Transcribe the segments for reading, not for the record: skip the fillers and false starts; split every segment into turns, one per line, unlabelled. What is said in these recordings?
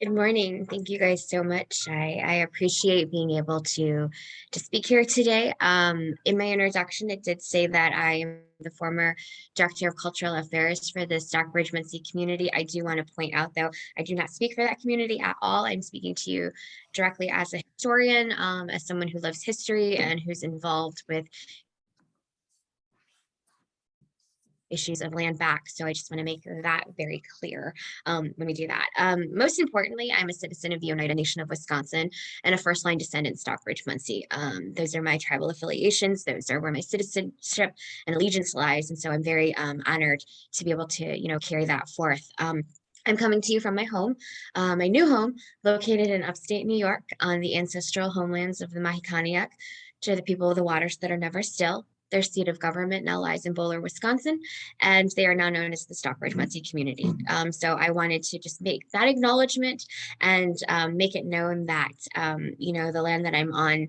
Good morning. Thank you guys so much. I appreciate being able to speak here today. In my introduction, it did say that I am the former Director of Cultural Affairs for the Stockbridge-Munsee Community. I do want to point out, though, I do not speak for that community at all. I'm speaking to you directly as a historian, as someone who loves history and who's involved with issues of land back. So I just want to make that very clear when we do that. Most importantly, I'm a citizen of the Oneida Nation of Wisconsin and a first-line descendant Stockbridge-Munsee. Those are my tribal affiliations. Those are where my citizenship and allegiance lies. And so I'm very honored to be able to, carry that forth. I'm coming to you from my home, my new home, located in upstate New York on the ancestral homelands of the Mohican, to the people of the waters that are never still. Their seat of government now lies in Bowler, Wisconsin, and they are now known as the Stockbridge-Munsee Community. So I wanted to just make that acknowledgement and make it known that, the land that I'm on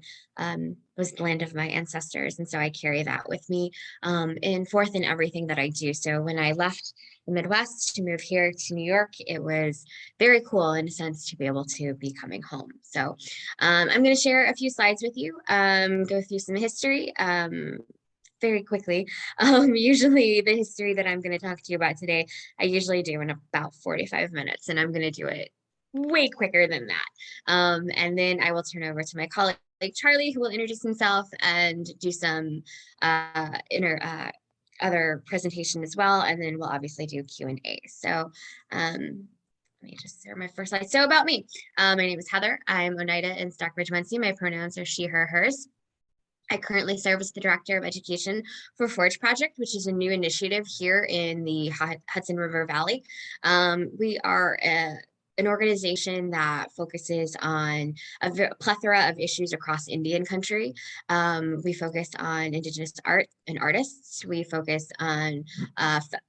was the land of my ancestors. And so I carry that with me and forth in everything that I do. So when I left the Midwest to move here to New York, it was very cool in a sense to be able to be coming home. So I'm going to share a few slides with you, go through some history, very quickly. Usually the history that I'm going to talk to you about today, I usually do in about 45 minutes, and I'm going to do it way quicker than that. And then I will turn over to my colleague Charlie, who will introduce himself and do some other presentation as well. And then we'll obviously do Q&A. So let me just share my first slide. So about me, my name is Heather. I'm Oneida in Stockbridge-Munsee. My pronouns are she, her, hers. I currently serve as the Director of Education for Forge Project, which is a new initiative here in the Hudson River Valley. We are an organization that focuses on a plethora of issues across Indian country. We focus on Indigenous art and artists. We focus on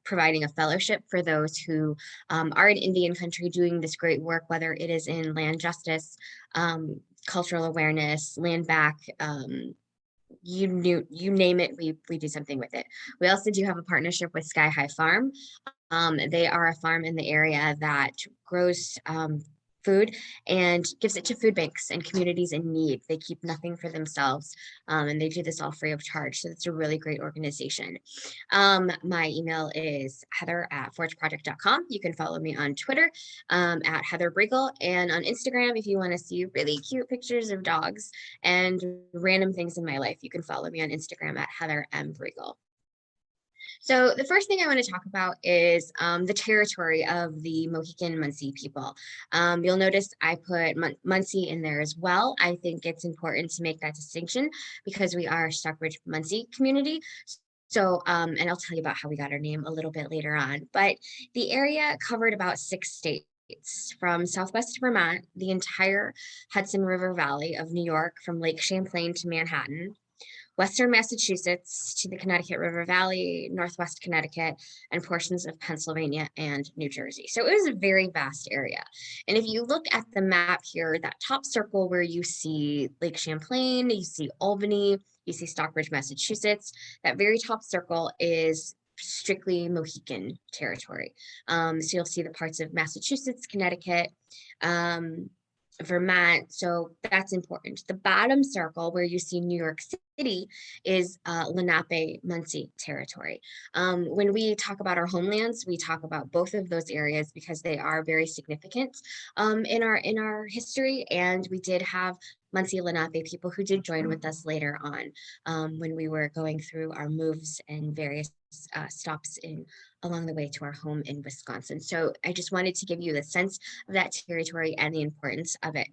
providing a fellowship for those who are in Indian country doing this great work, whether it is in land justice, cultural awareness, land back, you name it, we do something with it. We also do have a partnership with Sky High Farm. They are a farm in the area that grows food and gives it to food banks and communities in need. They keep nothing for themselves, and they do this all free of charge. So it's a really great organization. My email is heather@forgeproject.com. You can follow me on Twitter at Heather Bruegl, and on Instagram, if you want to see really cute pictures of dogs and random things in my life, you can follow me on Instagram at Heather M. Bruegl. So the first thing I want to talk about is the territory of the Mohican Nation people. You'll notice I put Munsee in there as well. I think it's important to make that distinction because we are Stockbridge-Munsee community. So, and I'll tell you about how we got our name a little bit later on, but the area covered about 6 states. From southwest Vermont, the entire Hudson River Valley of New York, from Lake Champlain to Manhattan, Western Massachusetts to the Connecticut River Valley, Northwest Connecticut, and portions of Pennsylvania and New Jersey. So it was a very vast area. And if you look at the map here, that top circle where you see Lake Champlain, you see Albany, you see Stockbridge, Massachusetts, that very top circle is strictly Mohican territory. So you'll see the parts of Massachusetts, Connecticut, Vermont, so that's important. The bottom circle where you see New York City is Lenape-Munsee territory. When we talk about our homelands, we talk about both of those areas because they are very significant in our history, and we did have Munsee Lenape people who did join with us later on when we were going through our moves and various stops along the way to our home in Wisconsin. So I just wanted to give you the sense of that territory and the importance of it.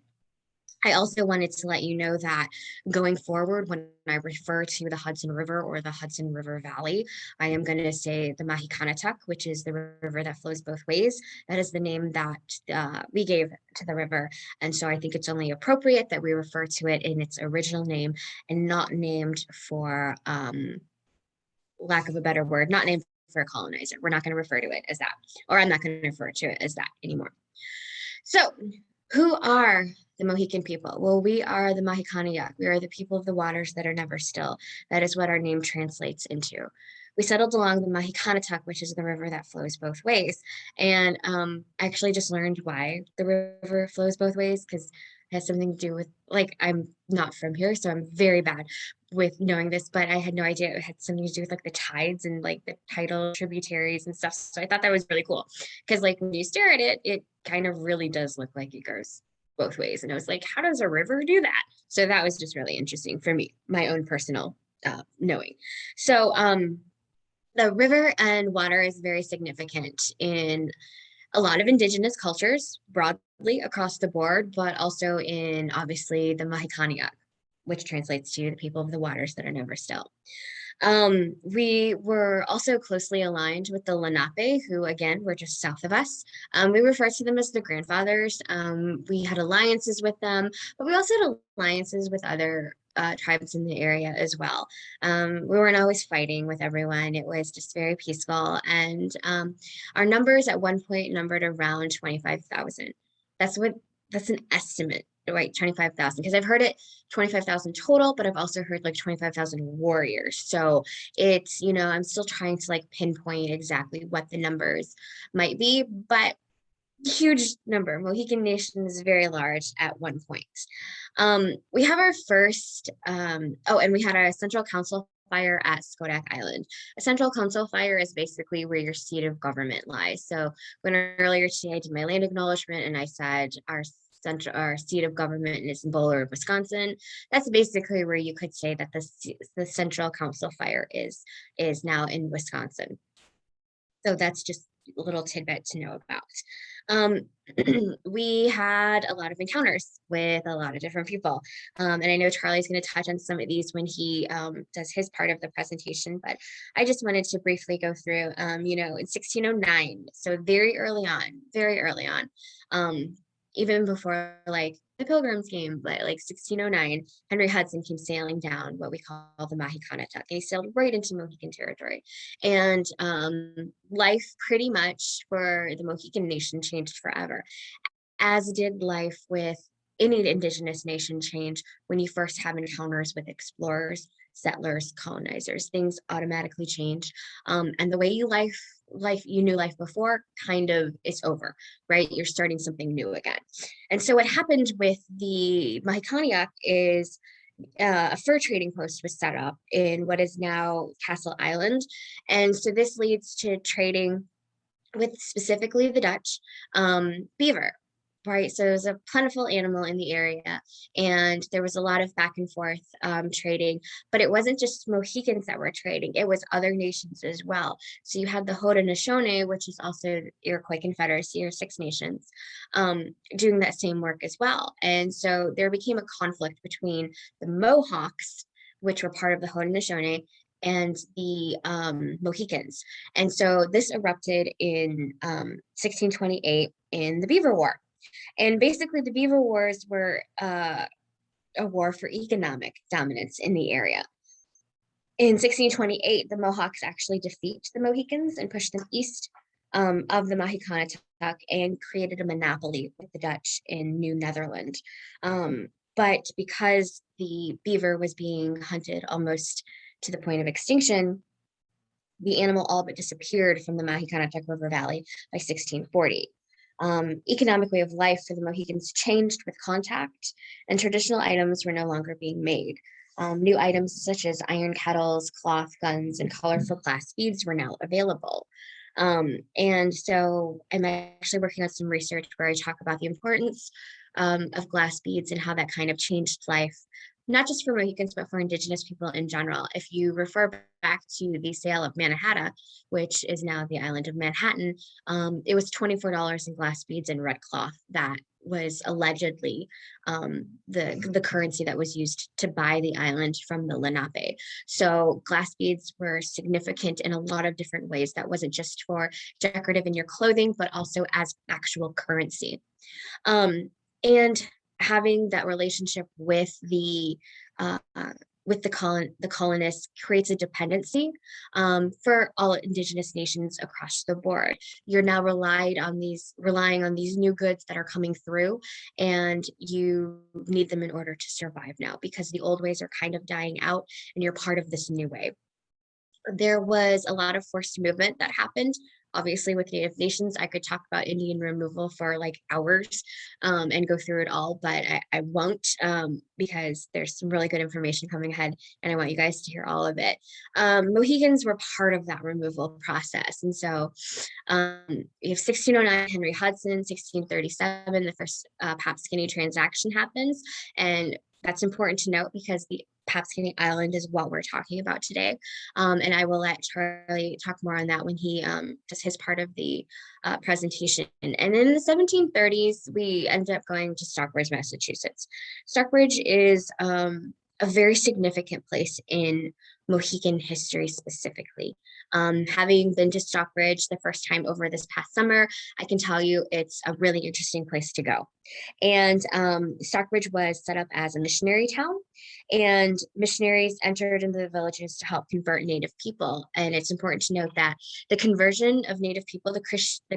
I also wanted to let you know that going forward, when I refer to the Hudson River or the Hudson River Valley, I am going to say the Mohican, which is the river that flows both ways. That is the name that we gave to the river. And so I think it's only appropriate that we refer to it in its original name and not named for, lack of a better word, not named for a colonizer. We're not going to refer to it as that, or I'm not going to refer to it as that anymore. So who are the Mohican people. Well, we are the Mahikaniak. We are the people of the waters that are never still. That is what our name translates into. We settled along the Mohicanatuck, which is the river that flows both ways. And I actually just learned why the river flows both ways, because it has something to do with, like, I'm not from here, so I'm very bad with knowing this, but I had no idea it had something to do with like the tides and like the tidal tributaries and stuff. So I thought that was really cool, because like when you stare at it, it kind of really does look like it goes both ways. And I was like, how does a river do that? So that was just really interesting for me, my own personal knowing. So the river and water is very significant in a lot of indigenous cultures broadly across the board, but also in obviously the Mahikaniak, which translates to the people of the waters that are never still. We were also closely aligned with the Lenape, who again were just south of us. We refer to them as the grandfathers. We had alliances with them, but we also had alliances with other tribes in the area as well. We weren't always fighting with everyone. It was just very peaceful. And our numbers at one point numbered around 25,000. That's an estimate, right? 25,000, because I've heard it 25,000 total, but I've also heard like 25,000 warriors. So it's, I'm still trying to like pinpoint exactly what the numbers might be, but huge number. Mohican Nation is very large at one point. We have our first, and we had a central council fire at Schodack Island. A central council fire is basically where your seat of government lies. So when earlier today I did my land acknowledgement and I said our seat of government is in Bowler, Wisconsin, that's basically where you could say that the central council fire is now in Wisconsin. So that's just a little tidbit to know about. We had a lot of encounters with a lot of different people. And I know Charlie's going to touch on some of these when he does his part of the presentation, but I just wanted to briefly go through, in 1609, so very early on, even before like the Pilgrims came, but like 1609, Henry Hudson came sailing down what we call the Mohicanatuck, and he sailed right into Mohican territory. And life pretty much for the Mohican Nation changed forever, as did life with any indigenous nation change when you first have encounters with explorers, settlers, colonizers. Things automatically change, and the way you knew life before kind of is over, right? You're starting something new again. And so what happened with the Mahikaniak is a fur trading post was set up in what is now Castle Island, and so this leads to trading with specifically the Dutch beaver. Right, so it was a plentiful animal in the area, and there was a lot of back and forth trading, but it wasn't just Mohicans that were trading, it was other nations as well. So you had the Haudenosaunee, which is also Iroquois Confederacy, or Six Nations, doing that same work as well. And so there became a conflict between the Mohawks, which were part of the Haudenosaunee, and the Mohicans. And so this erupted in 1628 in the Beaver War. And basically, the Beaver Wars were a war for economic dominance in the area. In 1628, the Mohawks actually defeat the Mohicans and push them east of the Mohicanatuck and created a monopoly with the Dutch in New Netherland. But because the beaver was being hunted almost to the point of extinction, the animal all but disappeared from the Mohicanatuck River Valley by 1640. Economic way of life for the Mohicans changed with contact, and traditional items were no longer being made. New items such as iron kettles, cloth, guns, and colorful glass beads were now available. And so I'm actually working on some research where I talk about the importance of glass beads and how that kind of changed life, not just for Mohicans, but for Indigenous people in general. If you refer back to the sale of Mannahatta, which is now the island of Manhattan, it was $24 in glass beads and red cloth. That was allegedly the currency that was used to buy the island from the Lenape. So glass beads were significant in a lot of different ways. That wasn't just for decorative in your clothing, but also as actual currency. And having that relationship with the with the colonists creates a dependency for all indigenous nations across the board. You're now relying on these new goods that are coming through, and you need them in order to survive now because the old ways are kind of dying out and you're part of this new way. There was a lot of forced movement that happened. Obviously, with Native nations, I could talk about Indian removal for like hours and go through it all, but I won't because there's some really good information coming ahead and I want you guys to hear all of it. Mohicans were part of that removal process. And so you have 1609, Henry Hudson, 1637, the first Papscanee transaction happens. And that's important to note because the Papscanee Island is what we're talking about today. And I will let Charlie talk more on that when he does his part of the presentation. And in the 1730s, we ended up going to Stockbridge, Massachusetts. Stockbridge is a very significant place in Mohican history specifically. Having been to Stockbridge the first time over this past summer, I can tell you it's a really interesting place to go. And Stockbridge was set up as a missionary town, and missionaries entered into the villages to help convert Native people. And it's important to note that the conversion of Native people, the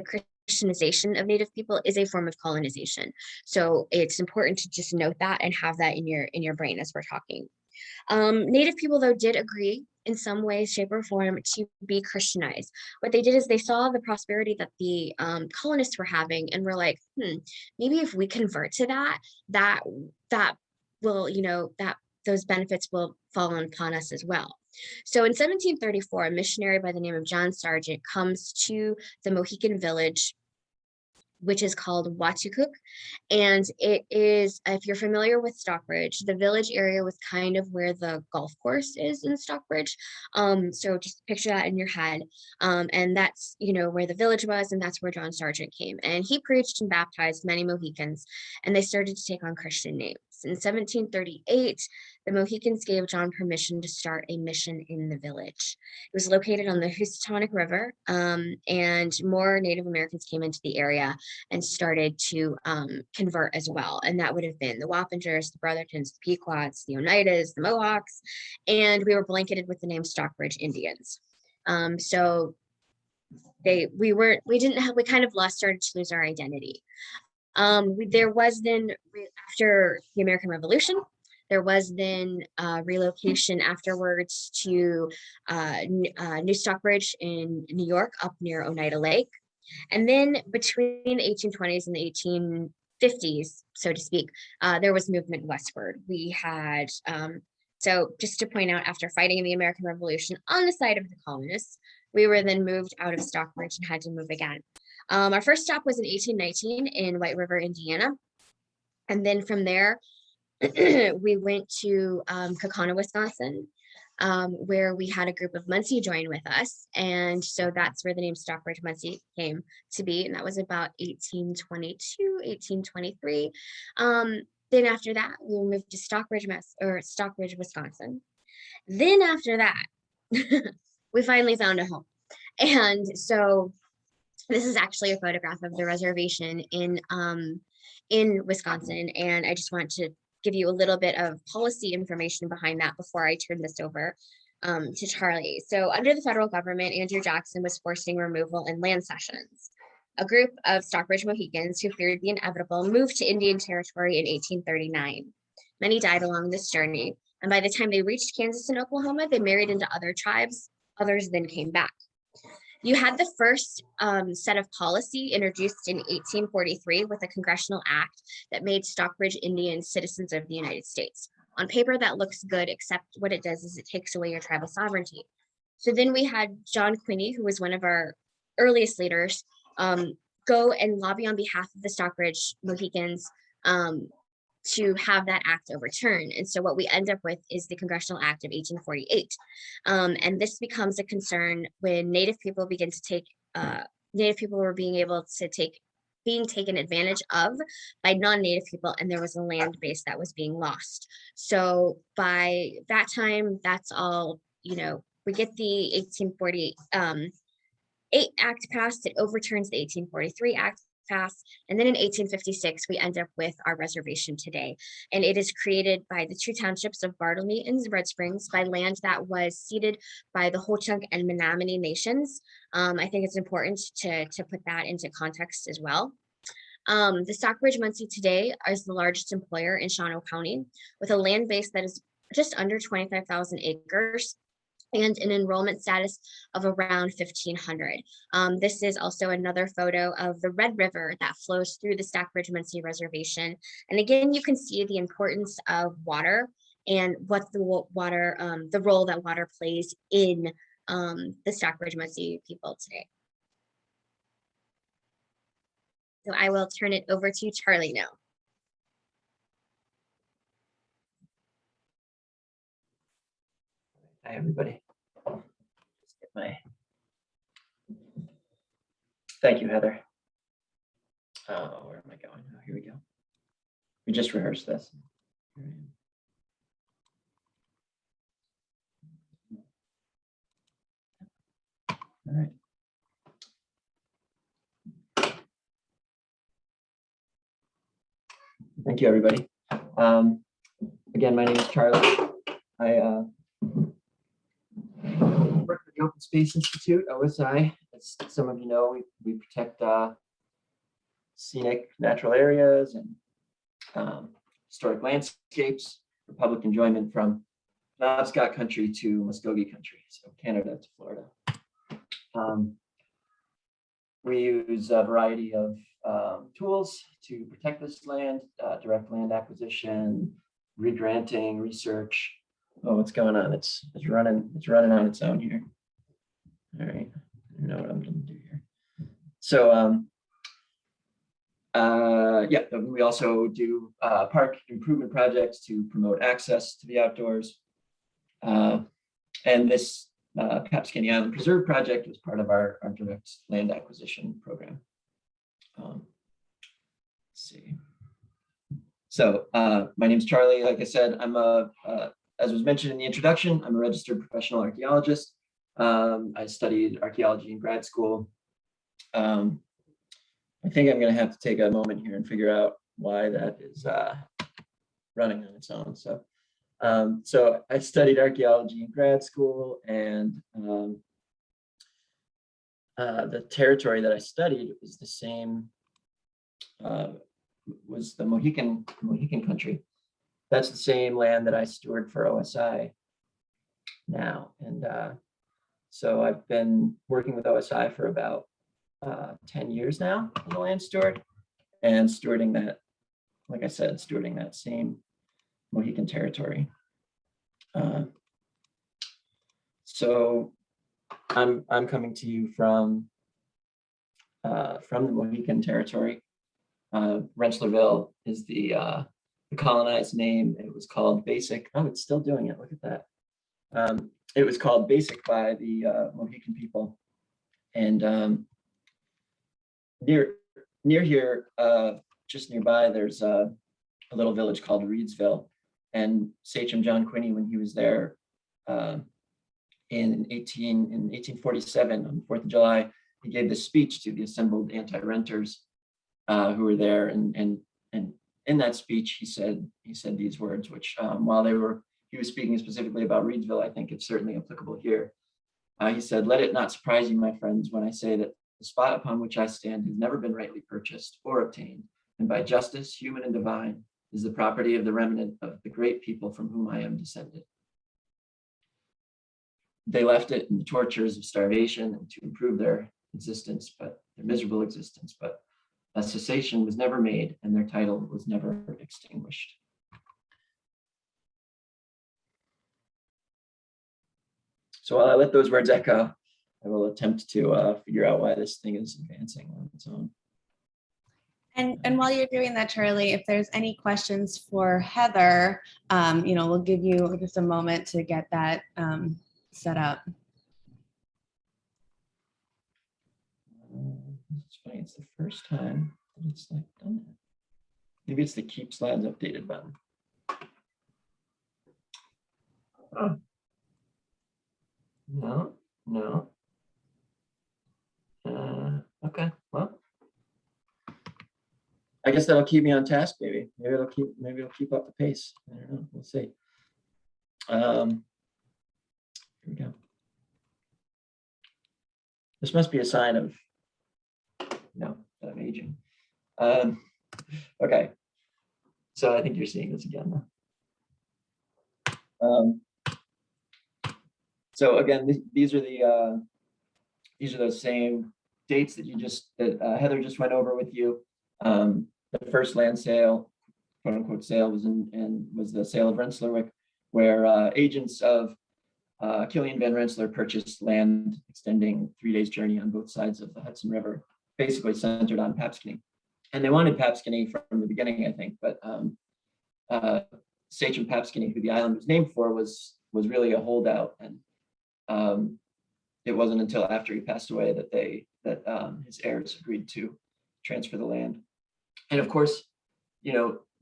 Christianization of Native people is a form of colonization. So it's important to just note that and have that in your brain as we're talking. Native people, though, did agree in some way, shape, or form to be Christianized. What they did is they saw the prosperity that the colonists were having and were like, maybe if we convert to that will, that those benefits will fall upon us as well. So in 1734, a missionary by the name of John Sargent comes to the Mohican village, which is called Watucook. And it is, if you're familiar with Stockbridge, the village area was kind of where the golf course is in Stockbridge. So just picture that in your head. And that's, where the village was, and that's where John Sargent came. And he preached and baptized many Mohicans, and they started to take on Christian names. In 1738, the Mohicans gave John permission to start a mission in the village. It was located on the Housatonic River, and more Native Americans came into the area and started to convert as well. And that would have been the Wappingers, the Brothertons, the Pequots, the Oneidas, the Mohawks, and we were blanketed with the name Stockbridge Indians. So we kind of started to lose our identity. There was then, after the American Revolution, there was then relocation afterwards to New Stockbridge in New York, up near Oneida Lake. And then between the 1820s and the 1850s, so to speak, there was movement westward. We had, so just to point out, after fighting in the American Revolution on the side of the colonists, we were then moved out of Stockbridge and had to move again. Our first stop was in 1819 in White River, Indiana. And then from there, we went to Kaukauna, Wisconsin, where we had a group of Munsee join with us. And so that's where the name Stockbridge-Munsee came to be. And that was about 1822, 1823. Then after that, we moved to Stockbridge, Wisconsin. Then after that, we finally found a home. And so this is actually a photograph of the reservation in Wisconsin. And I just want to give you a little bit of policy information behind that before I turn this over to Charlie. So under the federal government, Andrew Jackson was forcing removal in land cessions. A group of Stockbridge Mohicans who feared the inevitable moved to Indian Territory in 1839. Many died along this journey, and by the time they reached Kansas and Oklahoma, they married into other tribes. Others then came back. You had the first set of policy introduced in 1843 with a congressional act that made Stockbridge Indians citizens of the United States. On paper, that looks good, except what it does is it takes away your tribal sovereignty. So then we had John Quinney, who was one of our earliest leaders, go and lobby on behalf of the Stockbridge Mohicans to have that act overturned. And so what we end up with is the Congressional Act of 1848. And this becomes a concern when Native people begin to take, Native people were being taken advantage of by non-Native people, and there was a land base that was being lost. So by that time, that's all, we get the 1848 Act passed. It overturns the 1843 Act, pass. And then in 1856, we end up with our reservation today. And it is created by the two townships of Bartlemy and Red Springs by land that was ceded by the Ho-Chunk and Menominee nations. I think it's important to put that into context as well. The Stockbridge-Munsee today is the largest employer in Shawano County with a land base that is just under 25,000 acres and an enrollment status of around 1,500. This is also another photo of the Red River that flows through the Stockbridge-Munsee Reservation. And again, you can see the importance of water and what the role that water plays in the Stockbridge-Munsee people today. So I will turn it over to Charlie now.
Hi, everybody. Just get Thank you, Heather. Where am I going? Oh, here we go. We just rehearsed this. All right. Thank you, everybody. Again, my name is Charlie. I work for the Open Space Institute, OSI. As some of you know, we protect scenic natural areas and historic landscapes for public enjoyment from Penobscot country to Muskogee country, so Canada to Florida. We use a variety of tools to protect this land, direct land acquisition, regranting, research. Oh, what's going on? It's running on its own here. All right, I don't know what I'm gonna do here. So yeah, we also do park improvement projects to promote access to the outdoors. And this Papscanee Island Preserve project was part of our direct land acquisition program. Let's see. So my name is Charlie. Like I said, I'm as was mentioned in the introduction, I'm a registered professional archaeologist. I studied archaeology in grad school. I think I'm going to have to take a moment here and figure out why that is running on its own. So I studied archaeology in grad school, and the territory that I studied was the same, was the Mohican country. That's the same land that I steward for OSI now. And so I've been working with OSI for about 10 years now as a land steward, and stewarding that, like I said, stewarding that same Mohican territory. So I'm coming to you from the Mohican territory. Rensselaerville is the colonized name. It was called Basic. Oh, it's still doing it. Look at that. It was called Basic by the Mohican people, and near here, just nearby, there's a little village called Reedsville. And Sachem John Quinney, when he was there in 1847 on the 4th of July, he gave this speech to the assembled anti-renters who were there. And in that speech, he said these words, which while he was speaking specifically about Reedsville, I think it's certainly applicable here. He said, "Let it not surprise you, my friends, when I say that the spot upon which I stand has never been rightly purchased or obtained, and by justice, human and divine, is the property of the remnant of the great people from whom I am descended. They left it in the tortures of starvation and to improve their existence, but their miserable existence, but a cessation was never made and their title was never extinguished." So while I let those words echo, I will attempt to figure out why this thing is advancing on its own.
And while you're doing that, Charlie, if there's any questions for Heather, we'll give you just a moment to get that set up.
It's funny, it's the first time that it's like done that. Maybe it's the keep slides updated button. Oh. No. Okay, well. I guess that'll keep me on task, maybe. Maybe it'll keep up the pace. I don't know. We'll see. Here we go. This must be a sign of, that I'm aging. Okay. So I think you're seeing this again now. So again, these are those same dates that Heather just went over with you. The first land sale, quote unquote sale, was the sale of Rensselaerwick, where agents of Killian Van Rensselaer purchased land extending 3 days journey on both sides of the Hudson River, basically centered on Papscanee. And they wanted Papscanee from the beginning, I think, but Sachem Papscanee, who the island was named for, was really a holdout, and it wasn't until after he passed away that his heirs agreed to transfer the land. And of course,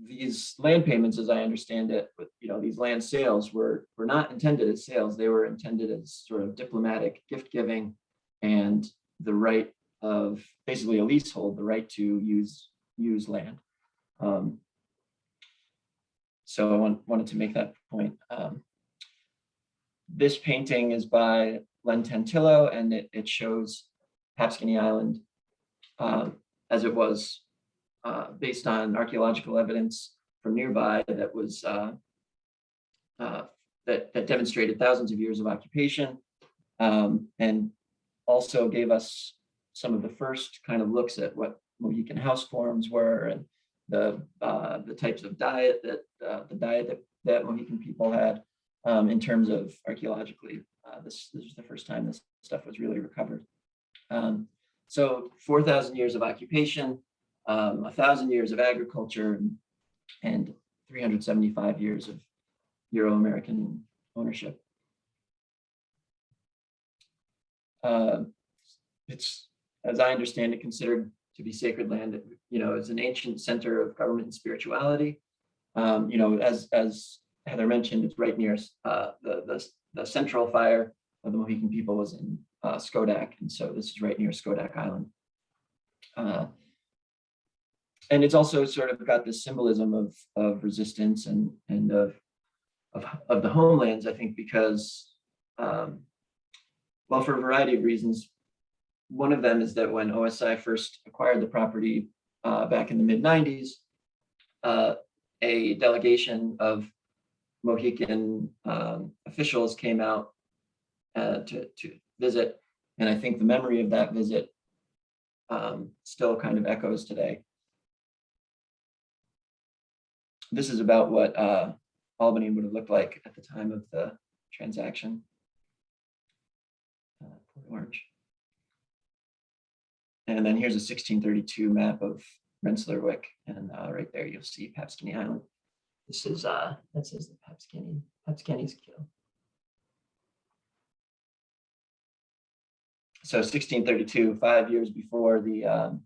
these land payments, as I understand it, but these land sales were not intended as sales. They were intended as sort of diplomatic gift giving and the right of basically a leasehold, the right to use land. So I wanted to make that point. This painting is by Len Tantillo, and it shows Papscanee Island as it was based on archaeological evidence from nearby that was that demonstrated thousands of years of occupation, and also gave us some of the first kind of looks at what Mohican house forms were, and the types of diet that Mohican people had in terms of archaeologically. This was the first time this stuff was really recovered. So 4,000 years of occupation, 1,000 years of agriculture, and 375 years of Euro-American ownership. It's, as I understand it, considered to be sacred land. It's an ancient center of government and spirituality. As Heather mentioned, it's right near the central fire of the Mohican people was in Schodack, and so this is right near Schodack Island. And it's also sort of got this symbolism of resistance and of the homelands, I think, because, well, for a variety of reasons. One of them is that when OSI first acquired the property back in the mid-90s, a delegation of Mohican officials came out to visit, and I think the memory of that visit still kind of echoes today. This is about what Albany would have looked like at the time of the transaction. Port Orange. And then here's a 1632 map of Rensselaerwick, and right there you'll see Papscanee Island. This is that says the Papscanee's kill. So 1632, 5 years before the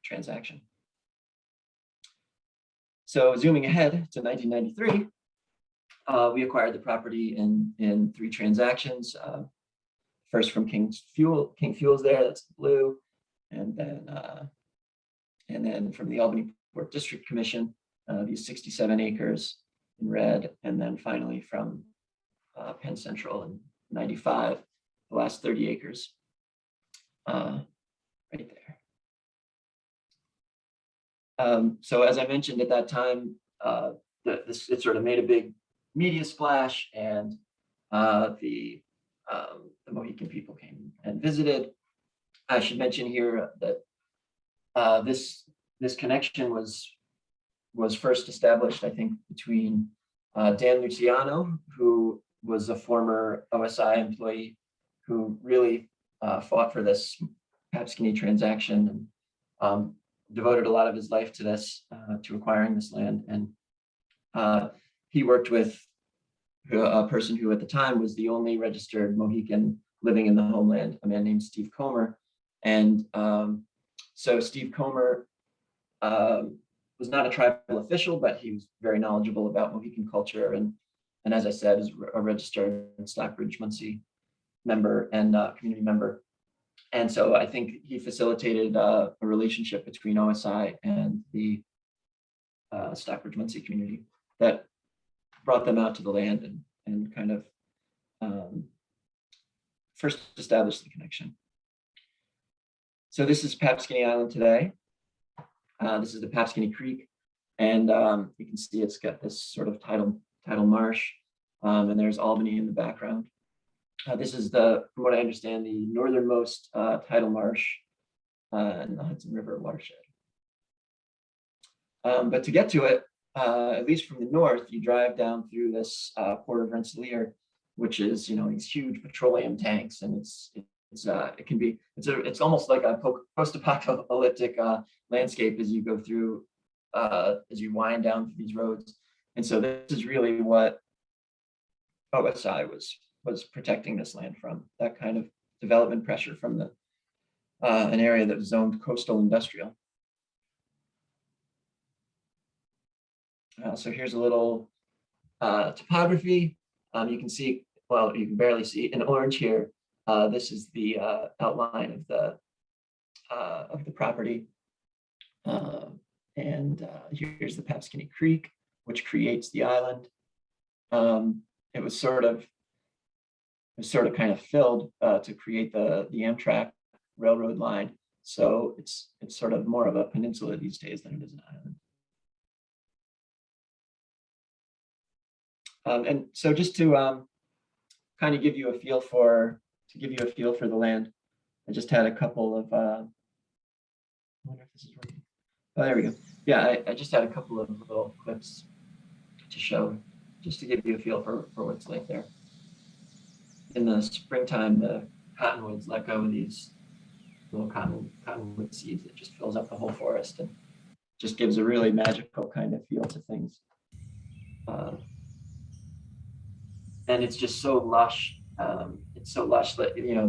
transaction. So zooming ahead to 1993, we acquired the property in 3 transactions. First from King Fuels there, that's the blue, and then from the Albany Port District Commission, these 67 acres in red, and then finally from Penn Central in 95, the last 30 acres right there. So as I mentioned at that time, it sort of made a big media splash, and the Mohican people came and visited. I should mention here that this connection was first established, I think, between Dan Luciano, who was a former OSI employee who really fought for this Papscanee transaction and devoted a lot of his life to this, to acquiring this land. And he worked with a person who at the time was the only registered Mohican living in the homeland, a man named Steve Comer. And so Steve Comer was not a tribal official, but he was very knowledgeable about Mohican culture. And as I said, is a registered Stockbridge-Munsee member and community member. And so I think he facilitated a relationship between OSI and the Stockbridge-Munsee community that brought them out to the land and kind of first established the connection. So this is Papscanee Island today. This is the Papscanee Creek, and you can see it's got this sort of tidal marsh, and there's Albany in the background. This is from what I understand, the northernmost tidal marsh in the Hudson River watershed. But to get to it, at least from the north, you drive down through this port of Rensselaer, which is, you know, these huge petroleum tanks, and it's almost like a post-apocalyptic landscape as you go through, as you wind down through these roads. And so this is really what OSI was protecting this land from, that kind of development pressure from an area that was zoned coastal industrial. So here's a little topography. You can see, well, you can barely see in orange here. This is the outline of the property. Here's the Papscanee Creek, which creates the island. It was sort of kind of filled to create the Amtrak railroad line. So it's sort of more of a peninsula these days than it is an island. And so just to kind of give you a feel for the land, I just had a couple of, I wonder if this is working. Oh, there we go. Yeah, I just had a couple of little clips to show, just to give you a feel for what it's like there. In the springtime, the cottonwoods let go of these little cottonwood seeds that just fills up the whole forest and just gives a really magical kind of feel to things. And it's just so lush. It's so lush that, you know,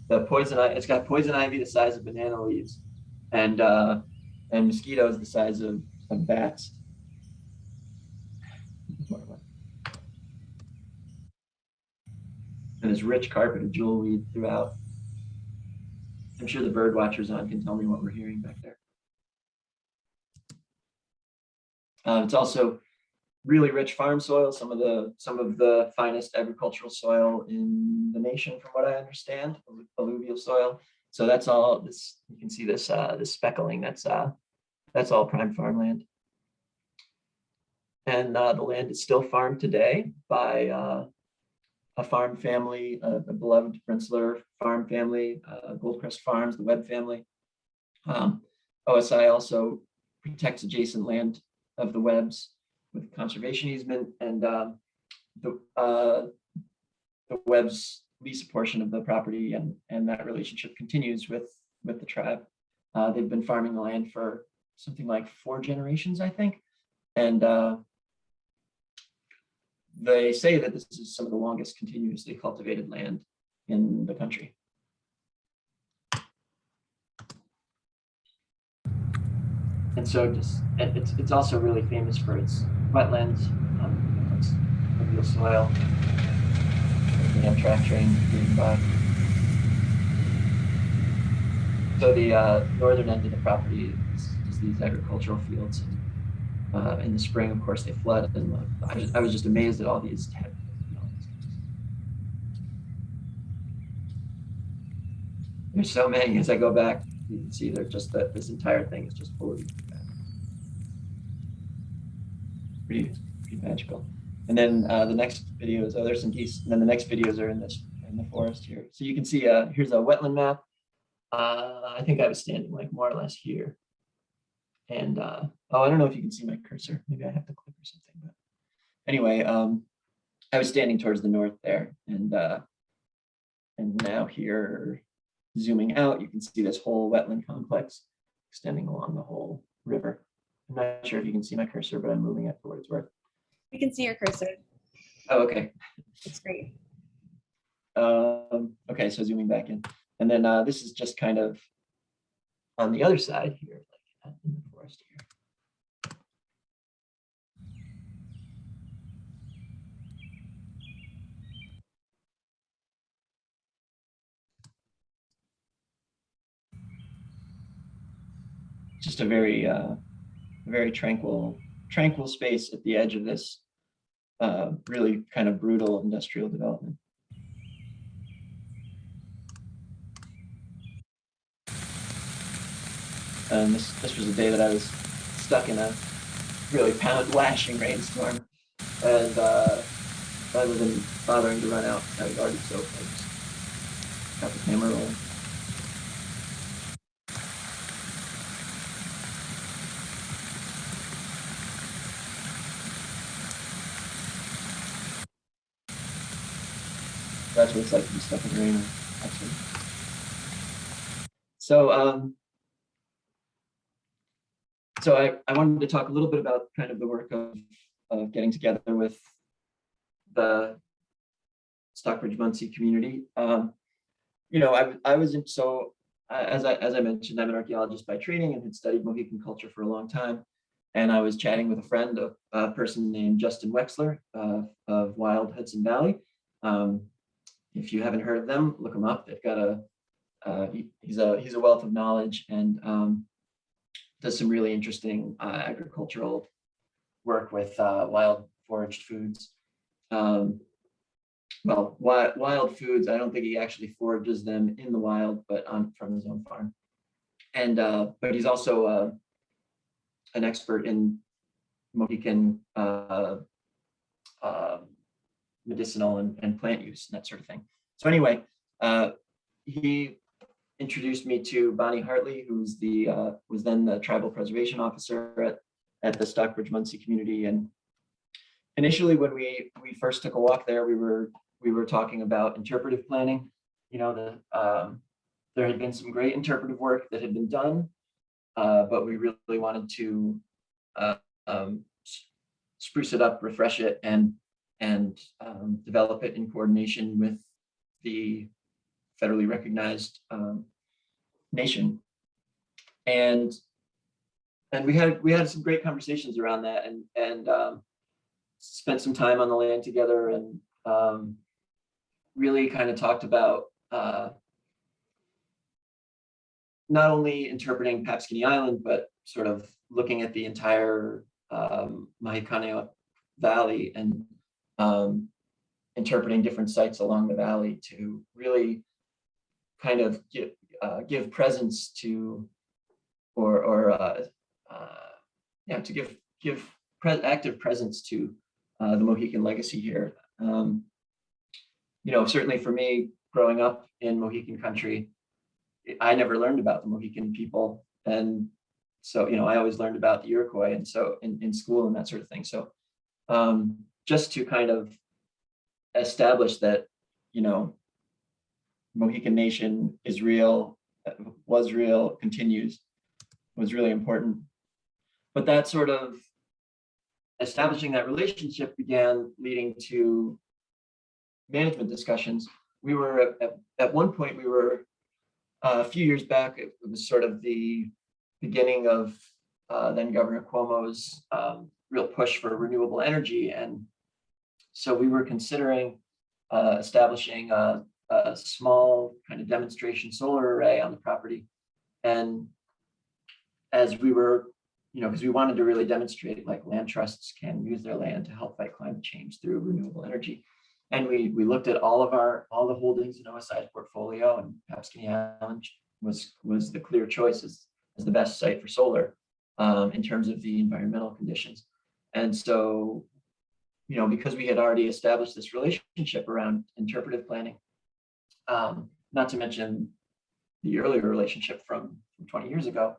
the poison ivy, it's got poison ivy the size of banana leaves, and mosquitoes the size of bats. And this rich carpet of jewelweed throughout. I'm sure the bird watchers on can tell me what we're hearing back there. It's also really rich farm soil, some of the finest agricultural soil in the nation, from what I understand, alluvial soil. So that's all this. You can see this this speckling. That's all prime farmland. And the land is still farmed today by a farm family, a beloved Rensselaer farm family, Goldcrest Farms, the Webb family. OSI also protects adjacent land of the Webbs with conservation easement, and the Webbs lease a portion of the property, and that relationship continues with the tribe. They've been farming the land for something like 4 generations, I think, and they say that this is some of the longest continuously cultivated land in the country. And so it's also really famous for its wetlands, its alluvial soil, the Amtrak train moving by. So the northern end of the property is these agricultural fields. And in the spring, of course, they flood, and I was just amazed at all these. There's so many. As I go back, you can see they're just that this entire thing is just full of these. Pretty magical. And then the next videos, oh, there's some geese. And then the next videos are in the forest here. So you can see here's a wetland map. I think I was standing like more or less here. And oh, I don't know if you can see my cursor. Maybe I have to click or something. But anyway, I was standing towards the north there, and now here, zooming out, you can see this whole wetland complex extending along the whole river. I'm not sure if you can see my cursor, but I'm moving it for what it's worth.
We can see your cursor.
Oh, okay.
It's great.
Okay, so zooming back in. And then this is just kind of on the other side here, like in the forest here. just a very tranquil space at the edge of this really kind of brutal industrial development. And this was a day that I was stuck in a really pound lashing rainstorm, and rather than bothering to run out, I was already soaked. I just got the camera rolling. That's what it's like to be stuck in the rain, actually. So, I wanted to talk a little bit about kind of the work of getting together with the Stockbridge-Munsee community. You know, I was in, so as I mentioned, I'm an archaeologist by training and had studied Mohican culture for a long time. And I was chatting with a friend, a person named Justin Wexler of Wild Hudson Valley. If you haven't heard of them, look them up. They've got he's a wealth of knowledge and does some really interesting agricultural work with wild foraged foods. Well, wild foods, I don't think he actually forages them in the wild, but from his own farm. And but he's also an expert in Mohican medicinal and plant use and that sort of thing. So anyway, he introduced me to Bonnie Hartley, who's was then the tribal preservation officer at the Stockbridge-Munsee community. And initially, when we first took a walk there, we were talking about interpretive planning. You know, there had been some great interpretive work that had been done, but we really wanted to spruce it up, refresh it, and develop it in coordination with the federally recognized nation. And we had some great conversations around that, and spent some time on the land together, and really kind of talked about not only interpreting Papscanee Island, but sort of looking at the entire Mohican Valley and interpreting different sites along the valley to really kind of give presence to, to give active presence to the Mohican legacy here. You know, certainly for me, growing up in Mohican country, I never learned about the Mohican people, and so, you know, I always learned about the Iroquois, and so in school and that sort of thing. So just to kind of establish that, you know, Mohican Nation is real, was real, continues, was really important. But that sort of establishing that relationship began leading to management discussions. We were at one point, we were a few years back, it was sort of the beginning of then Governor Cuomo's real push for renewable energy. And so we were considering establishing a small kind of demonstration solar array on the property. And as we were, you know, because we wanted to really demonstrate like land trusts can use their land to help fight climate change through renewable energy. And we looked at all the holdings in OSI's portfolio, and Papscanee Island was the clear choice as the best site for solar in terms of the environmental conditions. And so, you know, because we had already established this relationship around interpretive planning, not to mention the earlier relationship from 20 years ago,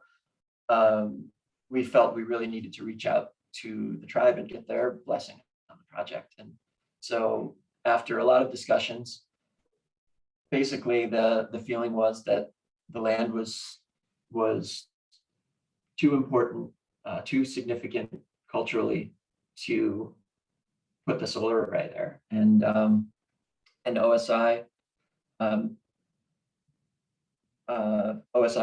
we felt we really needed to reach out to the tribe and get their blessing on the project. And so after a lot of discussions, basically the feeling was that the land was too important, too significant culturally to put the solar array there. And OSI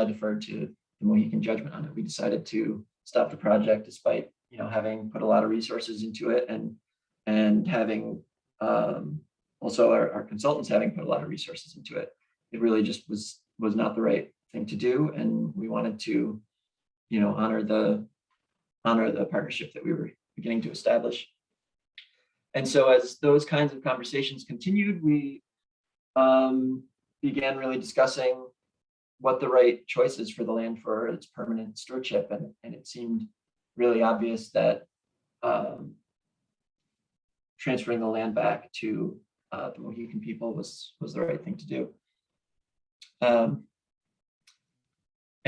deferred to the Mohican judgment on it. We decided to stop the project despite, you know, having put a lot of resources into it, and having also our consultants having put a lot of resources into it. It really just was not the right thing to do, and we wanted to honor the partnership that we were beginning to establish. And so as those kinds of conversations continued, we began really discussing what the right choices for the land for its permanent stewardship. And it seemed really obvious that transferring the land back to the Mohican people was the right thing to do. And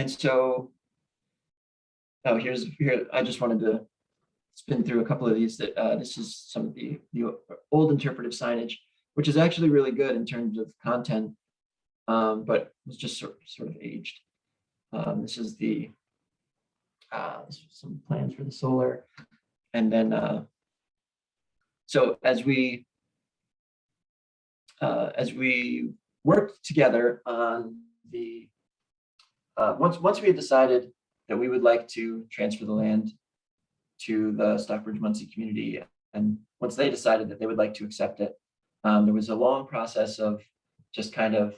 so, here, I just wanted to spin through a couple of these. That this is some of the old interpretive signage, which is actually really good in terms of content, but was just sort of aged. This is some plans for the solar, and then so as we worked together on the once we had decided that we would like to transfer the land to the Stockbridge-Munsee community, and once they decided that they would like to accept it, there was a long process of just kind of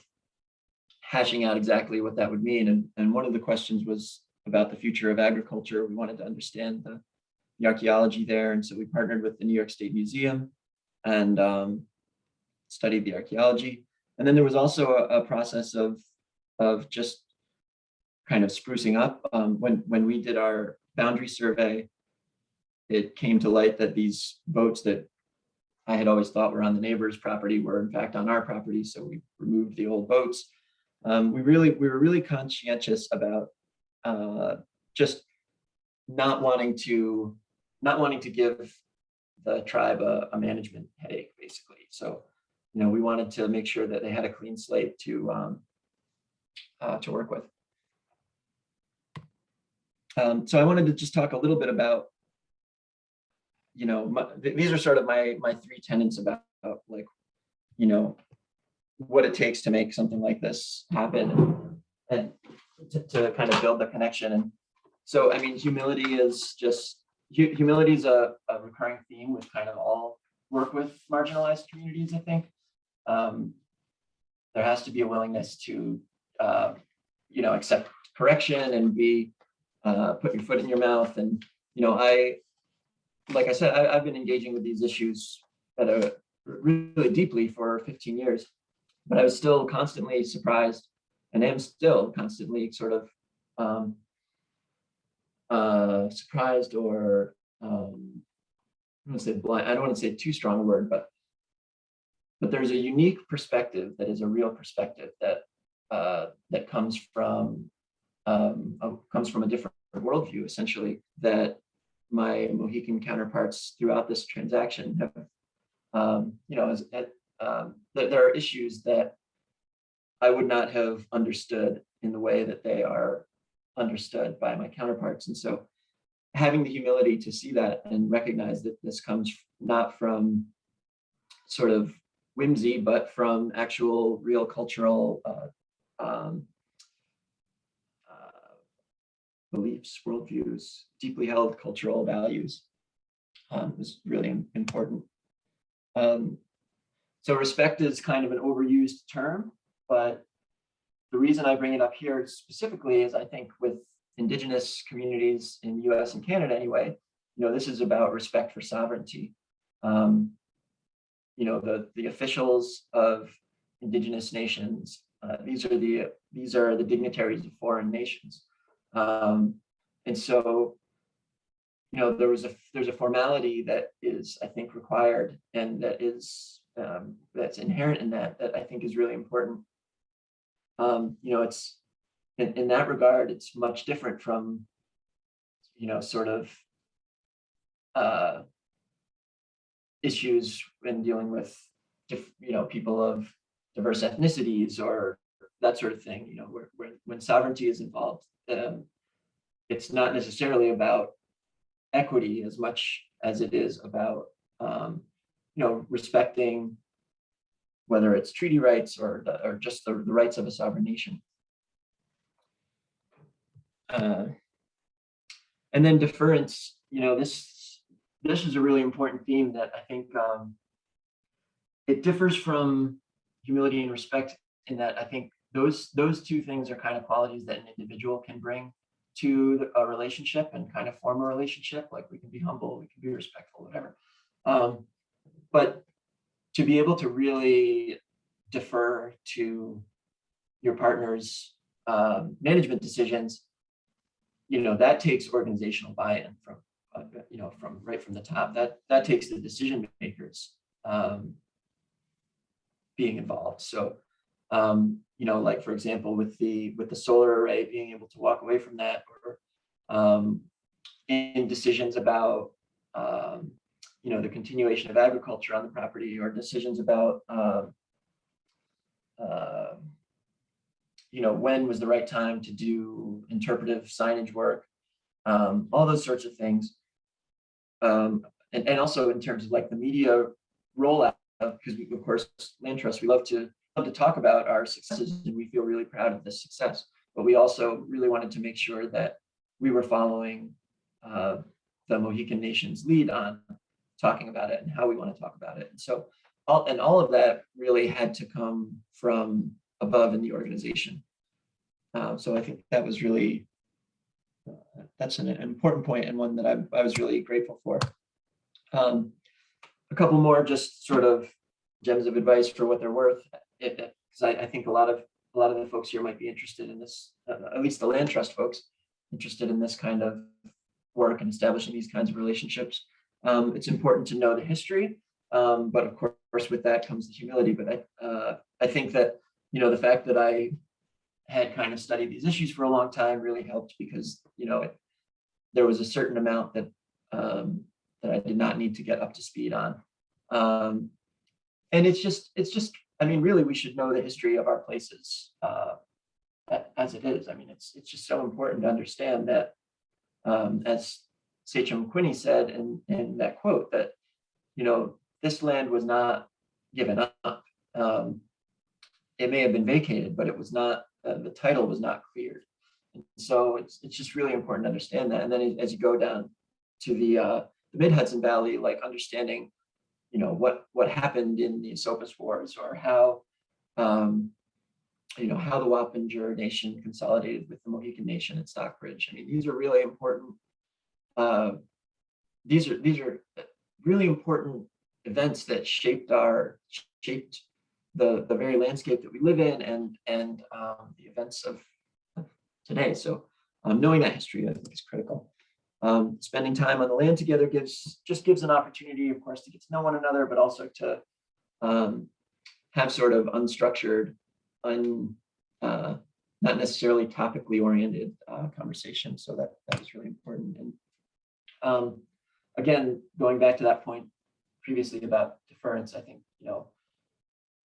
hashing out exactly what that would mean. And one of the questions was about the future of agriculture. We wanted to understand the archaeology there, and so we partnered with the New York State Museum and studied the archaeology. And then there was also a process of just kind of sprucing up. When we did our boundary survey, it came to light that these boats that I had always thought were on the neighbor's property were in fact on our property. So we removed the old boats. We were really conscientious about just not wanting to give the tribe a management headache, basically. So, we wanted to make sure that they had a clean slate to work with. So I wanted to just talk a little bit about, these are sort of my three tenets about like, what it takes to make something like this happen and to kind of build the connection. And so, I mean, humility is a recurring theme with kind of all work with marginalized communities, I think. There has to be a willingness to, accept correction and put your foot in your mouth. And, like I said, I've been engaging with these issues really deeply for 15 years, but I was still constantly surprised and am still constantly sort of surprised or I don't want to say blind. I don't want to say too strong a word, but there's a unique perspective that is a real perspective that comes from a different worldview, essentially, that my Mohican counterparts throughout this transaction have, there are issues that I would not have understood in the way that they are understood by my counterparts. And so having the humility to see that and recognize that this comes not from sort of whimsy, but from actual real cultural beliefs, worldviews, deeply held cultural values was really important. So respect is kind of an overused term, but the reason I bring it up here specifically is I think with Indigenous communities in the US and Canada anyway, this is about respect for sovereignty. The officials of Indigenous nations, these are the dignitaries of foreign nations. And so, there's a formality that is, I think, required, and that is that's inherent in that I think is really important. It's in that regard, it's much different from, sort of issues when dealing with, people of diverse ethnicities or that sort of thing. When sovereignty is involved, it's not necessarily about equity as much as it is about, respecting whether it's treaty rights or just the rights of a sovereign nation. And then deference, this is a really important theme that I think it differs from humility and respect in that I think those two things are kind of qualities that an individual can bring a relationship and kind of form a relationship. Like we can be humble, we can be respectful, whatever. But to be able to really defer to your partner's management decisions, that takes organizational buy-in from, from right from the top. That takes the decision makers being involved. So, like for example, with the solar array, being able to walk away from that, or in decisions about the continuation of agriculture on the property, or decisions about when was the right time to do interpretive signage work, all those sorts of things. And also in terms of like the media rollout, because we, of course, Land Trust, we love to talk about our successes, and we feel really proud of this success. But we also really wanted to make sure that we were following the Mohican Nation's lead on talking about it and how we want to talk about it. And so all of that really had to come from above in the organization. So I think that was really, that's an important point, and one that I was really grateful for. A couple more just sort of gems of advice for what they're worth, because I think a lot of the folks here might be interested in this, at least the Land Trust folks, interested in this kind of work and establishing these kinds of relationships. It's important to know the history, but of course with that comes the humility. But I think that, the fact that I had kind of studied these issues for a long time really helped, because, there was a certain amount that that I did not need to get up to speed on. And it's just, I mean, really, we should know the history of our places as it is. I mean, it's just so important to understand that, as Sachem Quinney said in that quote, that, this land was not given up. It may have been vacated, but it was not, the title was not cleared. And so it's just really important to understand that. And then as you go down to the mid-Hudson Valley, like understanding, what happened in the Esopus Wars, or how, how the Wappinger Nation consolidated with the Mohican Nation at Stockbridge. I mean, these are really important. These are really important events that shaped the very landscape that we live in, and the events of today. So knowing that history, I think, is critical. Spending time on the land together gives an opportunity, of course, to get to know one another, but also to have sort of unstructured, not necessarily topically oriented conversation. So that is really important. And again, going back to that point previously about deference, I think,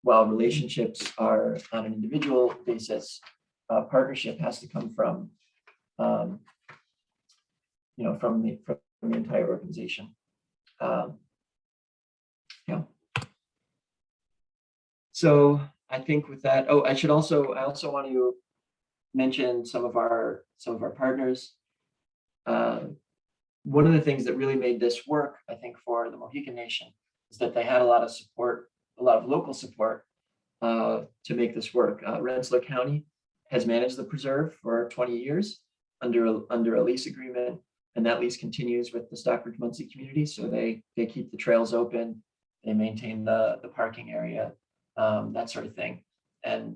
while relationships are on an individual basis, partnership has to come from from the entire organization. So I think with that, I also want to mention some of our partners. One of the things that really made this work, I think, for the Mohican Nation, is that they had a lot of support, a lot of local support to make this work. Rensselaer County has managed the preserve for 20 years under a lease agreement, and that lease continues with the Stockbridge-Munsee Community. So they keep the trails open, they maintain the parking area, that sort of thing. And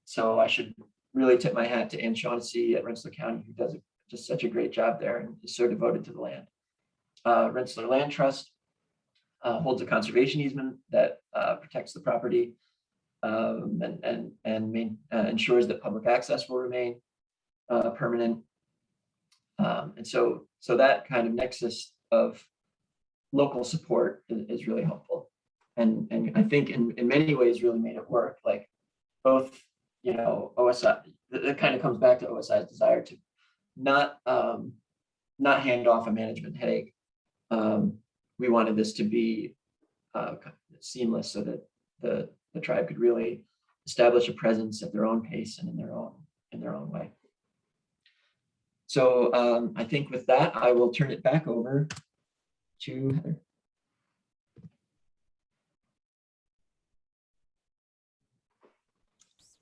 so I should really tip my hat to Ann Shaughnessy at Rensselaer County, who does just such a great job there and is so devoted to the land. Rensselaer Land Trust holds a conservation easement that protects the property and ensures that public access will remain permanent. And so that kind of nexus of local support is really helpful. And I think in many ways really made it work. Like both, OSI, it kind of comes back to OSI's desire to not hand off a management headache. We wanted this to be seamless, so that the tribe could really establish a presence at their own pace and in their own way. So I think with that, I will turn it back over to Heather.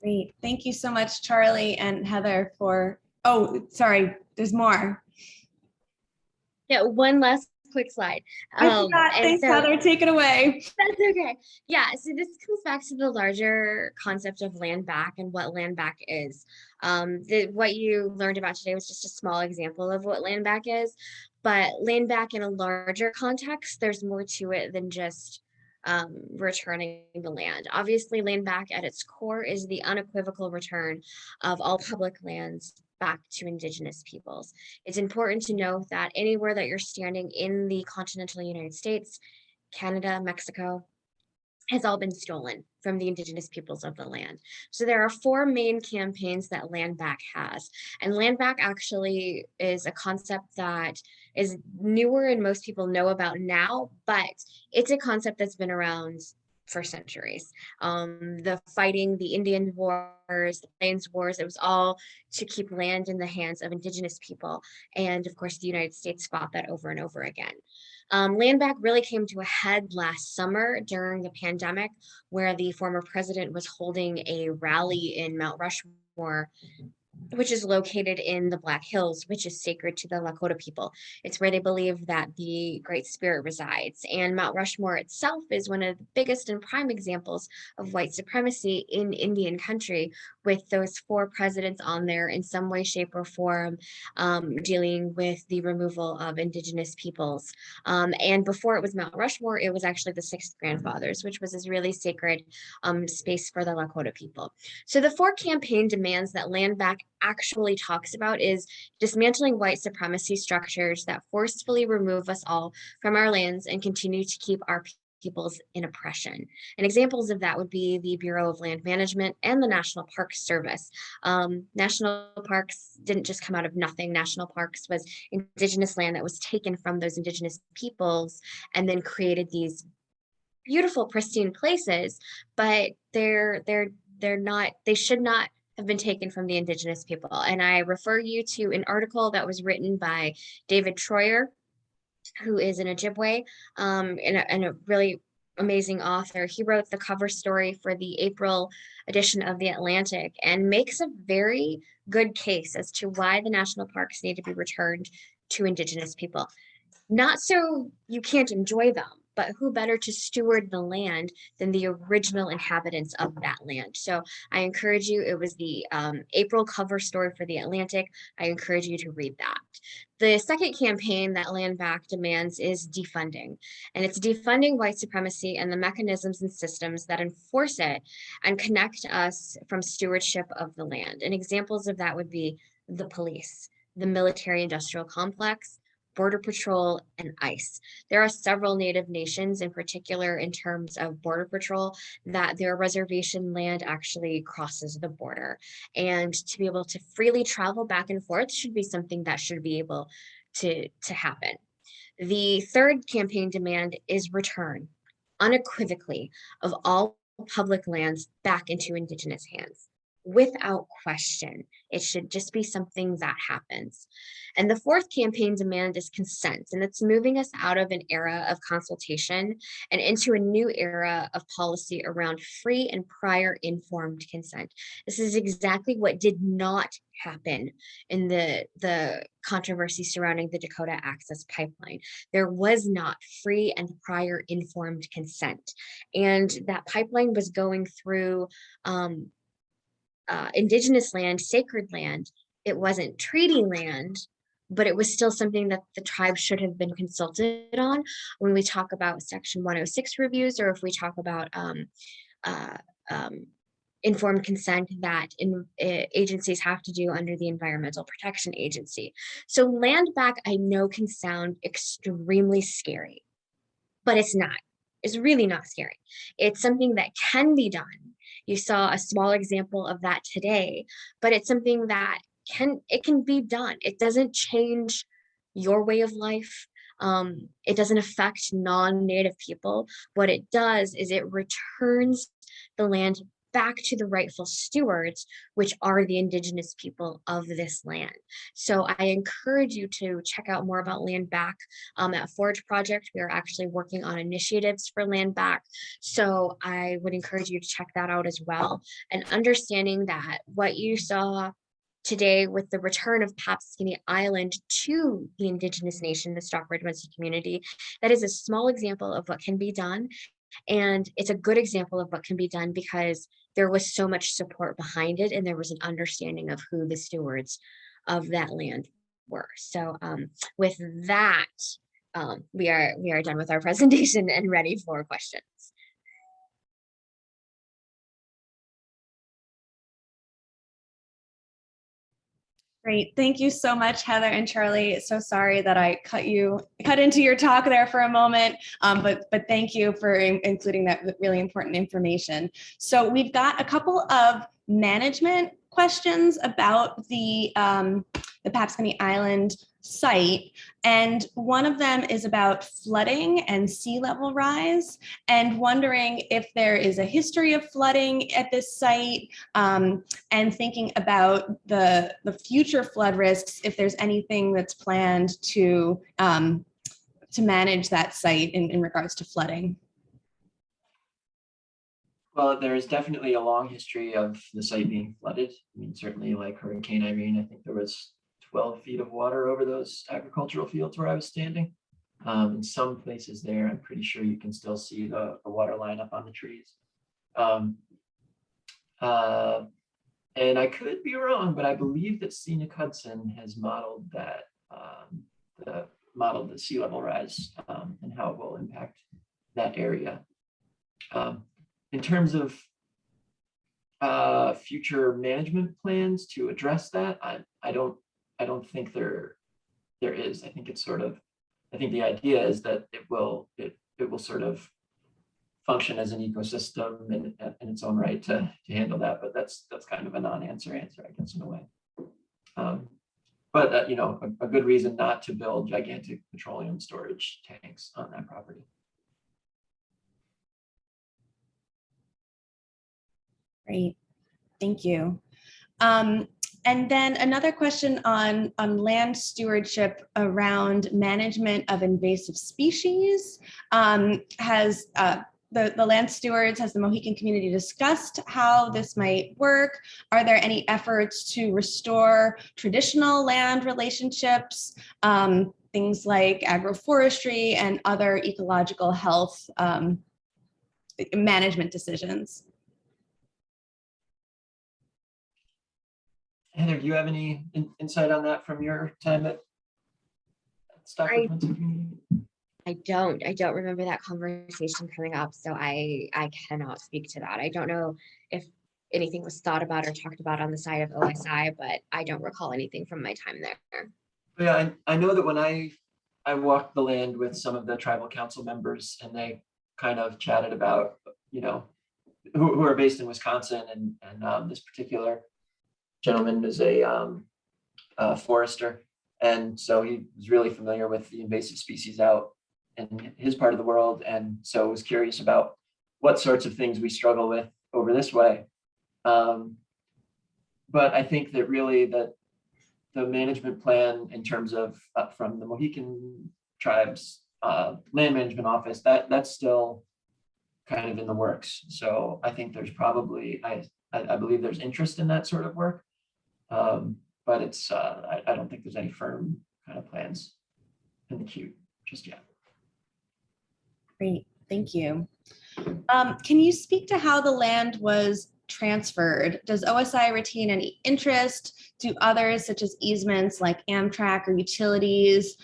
Great. Thank you so much, Charlie and Heather, for Oh, sorry, there's more.
Yeah, one last quick slide.
I forgot.
And
Thanks,
so
Heather. Take it away.
that's okay. Yeah, so this comes back to the larger concept of land back and what land back is. What you learned about today was just a small example of what land back is, but land back in a larger context, there's more to it than just returning the land. Obviously, land back at its core is the unequivocal return of all public lands back to Indigenous peoples. It's important to note that anywhere that you're standing in the continental United States, Canada, Mexico, has all been stolen from the Indigenous peoples of the land. So there are four main campaigns that Land Back has. And Land Back actually is a concept that is newer and most people know about now, but it's a concept that's been around for centuries. The fighting, the Indian Wars, the Plains Wars, it was all to keep land in the hands of Indigenous people. And of course, the United States fought that over and over again. Land back really came to a head last summer during the pandemic, where the former president was holding a rally in Mount Rushmore, which is located in the Black Hills, which is sacred to the Lakota people. It's where they believe that the Great Spirit resides. And Mount Rushmore itself is one of the biggest and prime examples of white supremacy in Indian country, with those four presidents on there in some way, shape, or form, dealing with the removal of Indigenous peoples. And before it was Mount Rushmore, it was actually the Six Grandfathers, which was this really sacred space for the Lakota people. So the four campaign demands that Land Back actually talks about is dismantling white supremacy structures that forcefully remove us all from our lands and continue to keep our peoples in oppression. And examples of that would be the Bureau of Land Management and the National Park Service. National parks didn't just come out of nothing. National parks was Indigenous land that was taken from those Indigenous peoples and then created these beautiful, pristine places, but they should not have been taken from the Indigenous people. And I refer you to an article that was written by David Troyer, who is an Ojibwe, and a really amazing author. He wrote the cover story for the April edition of The Atlantic and makes a very good case as to why the national parks need to be returned to Indigenous people. Not so you can't enjoy them, but who better to steward the land than the original inhabitants of that land? So I encourage you, it was the April cover story for The Atlantic. I encourage you to read that. The second campaign that Land Back demands is defunding, and it's defunding white supremacy and the mechanisms and systems that enforce it and connect us from stewardship of the land. And examples of that would be the police, the military industrial complex, Border Patrol, and ICE. There are several Native nations, in particular in terms of Border Patrol, that their reservation land actually crosses the border. And to be able to freely travel back and forth should be something that should be able to happen. The third campaign demand is return, unequivocally, of all public lands back into Indigenous hands. Without question, it should just be something that happens. And the fourth campaign demand is consent, and it's moving us out of an era of consultation and into a new era of policy around free and prior informed consent. This is exactly what did not happen in the controversy surrounding the Dakota Access Pipeline. There was not free and prior informed consent, and that pipeline was going through Indigenous land, sacred land. It wasn't treaty land, but it was still something that the tribe should have been consulted on when we talk about Section 106 reviews, or if we talk about informed consent that agencies have to do under the Environmental Protection Agency. So land back, I know, can sound extremely scary, but it's not. It's really not scary. It's something that can be done. You saw a small example of that today, but it's something that can be done. It doesn't change your way of life. It doesn't affect non-Native people. What it does is it returns the land back to the rightful stewards, which are the Indigenous people of this land. So I encourage you to check out more about Land Back at Forge Project. We are actually working on initiatives for Land Back. So I would encourage you to check that out as well. And understanding that what you saw today, with the return of Papscanee Island to the Indigenous Nation, the Stockbridge-Munsee Community, that is a small example of what can be done. And it's a good example of what can be done because there was so much support behind it, and there was an understanding of who the stewards of that land were. So with that, we are done with our presentation and ready for questions.
Great. Thank you so much, Heather and Charlie. So sorry that I cut into your talk there for a moment, but thank you for including that really important information. So we've got a couple of management questions about the Papscanee Island site, and one of them is about flooding and sea level rise, and wondering if there is a history of flooding at this site, and thinking about the future flood risks, if there's anything that's planned to manage that site in regards to flooding.
Well, there is definitely a long history of the site being flooded. I mean, certainly like Hurricane Irene, I think there was 12 feet of water over those agricultural fields where I was standing. In some places there, I'm pretty sure you can still see the water line up on the trees. And I could be wrong, but I believe that Scenic Hudson has modeled that, modeled the sea level rise and how it will impact that area. In terms of future management plans to address that, I don't think there is. I think it's sort of, I think the idea is that it will sort of function as an ecosystem in its own right to handle that, but that's kind of a non-answer answer, I guess, in a way. But you know, a good reason not to build gigantic petroleum storage tanks on that property.
Great, thank you. And then another question on land stewardship around management of invasive species. Has the land stewards, has the Mohican community discussed how this might work? Are there any efforts to restore traditional land relationships, things like agroforestry and other ecological health management decisions?
Heather, do you have any insight on that from your time at Stockbridge-Munsee Community?
I don't remember that conversation coming up, so I cannot speak to that. I don't know if anything was thought about or talked about on the side of OSI, but I don't recall anything from my time there.
Yeah, I know that when I walked the land with some of the tribal council members, and they kind of chatted about, you know, who are based in Wisconsin, and this particular gentleman is a forester, and so he was really familiar with the invasive species out in his part of the world, and so was curious about what sorts of things we struggle with over this way. But I think that really that the management plan in terms of from the Mohican tribes land management office, that's still kind of in the works. So I think there's probably, I believe there's interest in that sort of work. But it's I don't think there's any firm kind of plans in the queue just yet.
Great, thank you. Can you speak to how the land was transferred? Does OSI retain any interest? Do others, such as easements like Amtrak or utilities?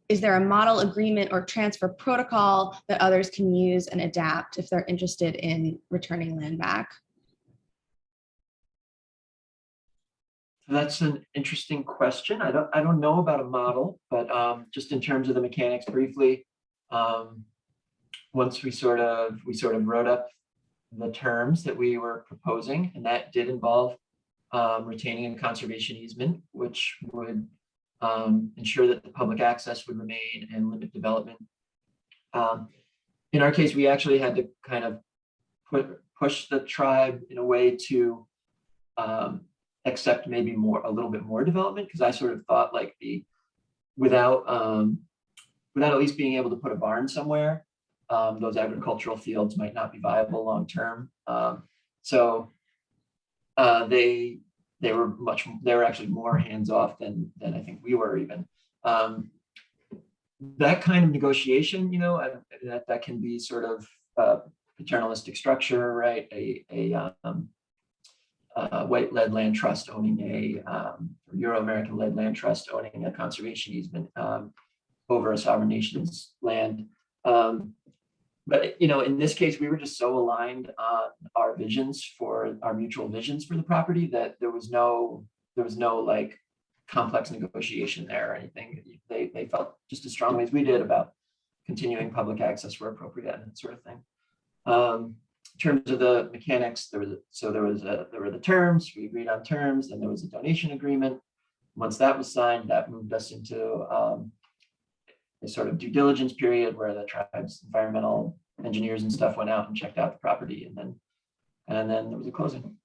Is there a model agreement or transfer protocol that others can use and adapt if they're interested in returning land back?
That's an interesting question. I don't know about a model, but just in terms of the mechanics briefly, once we sort of wrote up the terms that we were proposing, and that did involve retaining a conservation easement, which would ensure that the public access would remain and limit development. In our case, we actually had to kind of push the tribe in a way to accept maybe a little bit more development, because I sort of thought like without at least being able to put a barn somewhere, those agricultural fields might not be viable long term. So they they were actually more hands-off than I think we were even. That kind of negotiation, that can be sort of paternalistic structure, right? A white lead land trust owning a Euro-American lead land trust owning a conservation easement over a sovereign nation's land. But in this case, we were just so aligned on our mutual visions for the property that there was no like complex negotiation there or anything. They felt just as strongly as we did about continuing public access where appropriate and that sort of thing. In terms of the mechanics, there were the terms. We agreed on terms, and there was a donation agreement. Once that was signed, that moved us into a sort of due diligence period where the tribe's environmental engineers and stuff went out and checked out the property, and then there was a closing.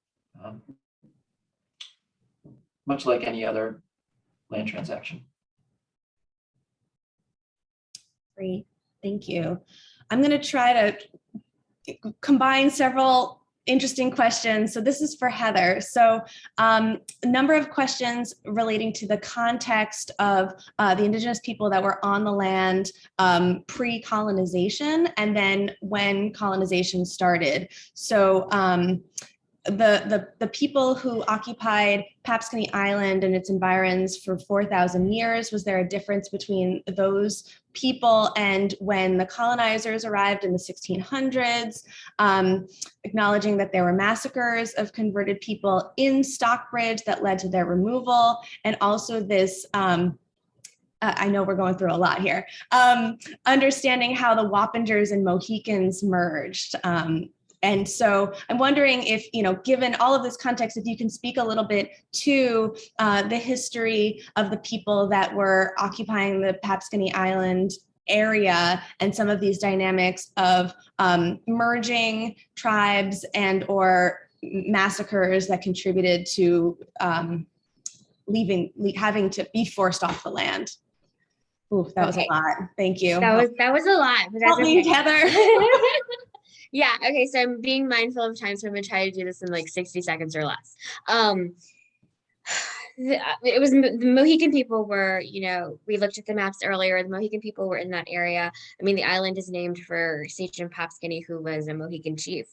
Much like any other land transaction.
Great, thank you. I'm going to try to combine several interesting questions. So this is for Heather. So a number of questions relating to the context of the Indigenous people that were on the land pre-colonization, and then when colonization started. So the people who occupied Papscanee Island and its environs for 4,000 years, was there a difference between those people and when the colonizers arrived in the 1600s, acknowledging that there were massacres of converted people in Stockbridge that led to their removal, and also this, I know we're going through a lot here, understanding how the Wappingers and Mohicans merged. And so I'm wondering if, given all of this context, if you can speak a little bit to the history of the people that were occupying the Papscanee Island area and some of these dynamics of merging tribes and or massacres that contributed to having to be forced off the land. Ooh, that was a lot. Thank you.
That was a lot. But that's
Help me,
okay.
Heather.
Yeah, okay, so I'm being mindful of time, so I'm gonna try to do this in like 60 seconds or less. It was the Mohican people were, we looked at the maps earlier, the Mohican people were in that area. I mean, the island is named for Sachem Papscanee, who was a Mohican chief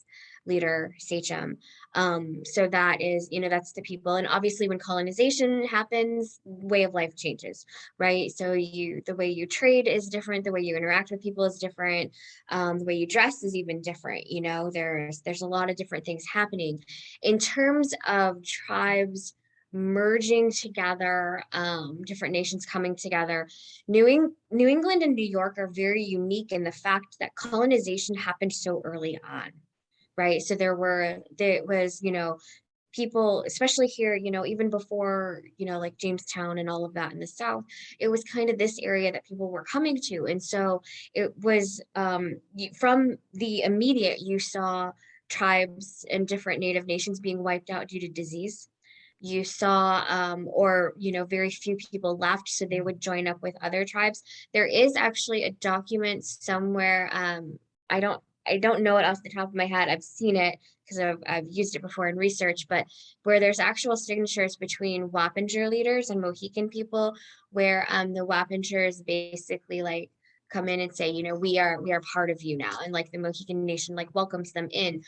leader, Sachem. So that is, that's the people. And obviously when colonization happens, way of life changes, right? So the way you trade is different, the way you interact with people is different, the way you dress is even different. There's a lot of different things happening. In terms of tribes merging together, different nations coming together, New England and New York are very unique in the fact that colonization happened so early on. Right. So there was, people, especially here, even before, like Jamestown and all of that in the South, it was kind of this area that people were coming to. And so it was from the immediate, you saw tribes and different Native nations being wiped out due to disease. You saw, very few people left, so they would join up with other tribes. There is actually a document somewhere. I don't know it off the top of my head. I've seen it because I've used it before in research, but where there's actual signatures between Wappinger leaders and Mohican people, where the Wappingers basically like come in and say, we are part of you now, and like the Mohican Nation like welcomes them in.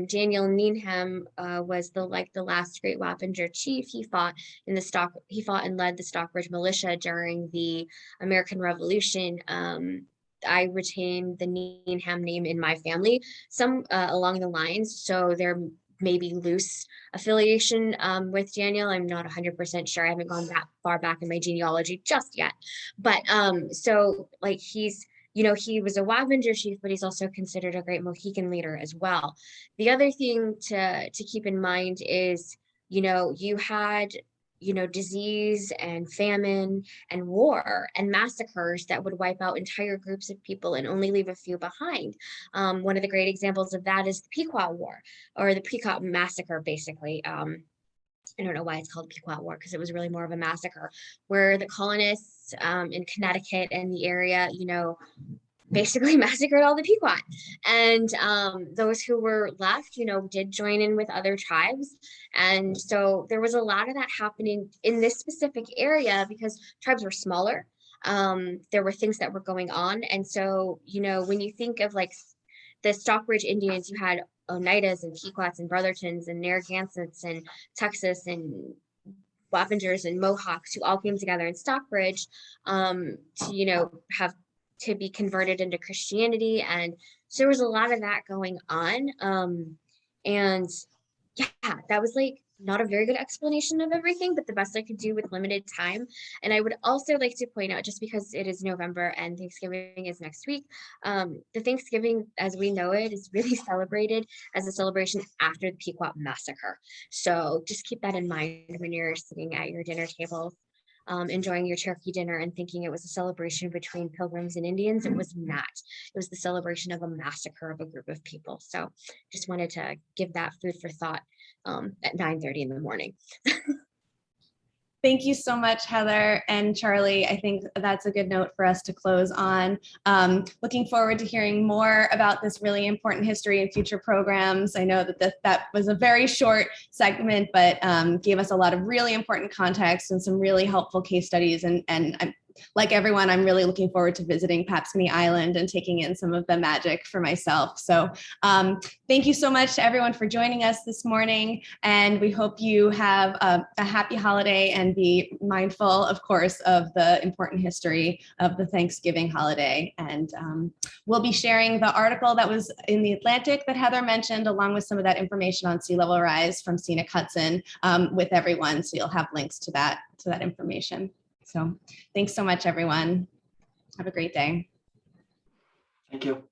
Daniel Needham was the last great Wappinger chief. He fought and led the Stockbridge militia during the American Revolution. I retain the Needham name in my family, some along the lines. So there may be loose affiliation with Daniel. I'm not 100% sure. I haven't gone that far back in my genealogy just yet. But so like he was a Wappinger chief, but he's also considered a great Mohican leader as well. The other thing to keep in mind is, you had disease and famine and war and massacres that would wipe out entire groups of people and only leave a few behind. One of the great examples of that is the Pequot War, or the Pequot Massacre, basically. I don't know why it's called Pequot War, because it was really more of a massacre, where the colonists in Connecticut and the area, basically massacred all the Pequot. And those who were left, did join in with other tribes. And so there was a lot of that happening in this specific area because tribes were smaller. There were things that were going on. And so, when you think of like the Stockbridge Indians, you had Oneidas and Pequots and Brothertons and Narragansetts and Texas and Wappingers and Mohawks who all came together in Stockbridge to, have to be converted into Christianity. And so there was a lot of that going on. And yeah, that was like not a very good explanation of everything, but the best I could do with limited time. And I would also like to point out, just because it is November and Thanksgiving is next week, the Thanksgiving as we know it is really celebrated as a celebration after the Pequot massacre. So just keep that in mind when you're sitting at your dinner tables, enjoying your turkey dinner and thinking it was a celebration between Pilgrims and Indians. It was not. It was the celebration of a massacre of a group of people. So just wanted to give that food for thought at 9:30 in the morning.
Thank you so much, Heather and Charlie. I think that's a good note for us to close on. Looking forward to hearing more about this really important history in future programs. I know that was a very short segment, but gave us a lot of really important context and some really helpful case studies. And I'm, like everyone, I'm really looking forward to visiting Papscanee Island and taking in some of the magic for myself. So thank you so much to everyone for joining us this morning. And we hope you have a happy holiday and be mindful, of course, of the important history of the Thanksgiving holiday. And we'll be sharing the article that was in the Atlantic that Heather mentioned, along with some of that information on sea level rise from Scenic Hudson with everyone. So you'll have links to that information. So thanks so much, everyone. Have a great day.
Thank you.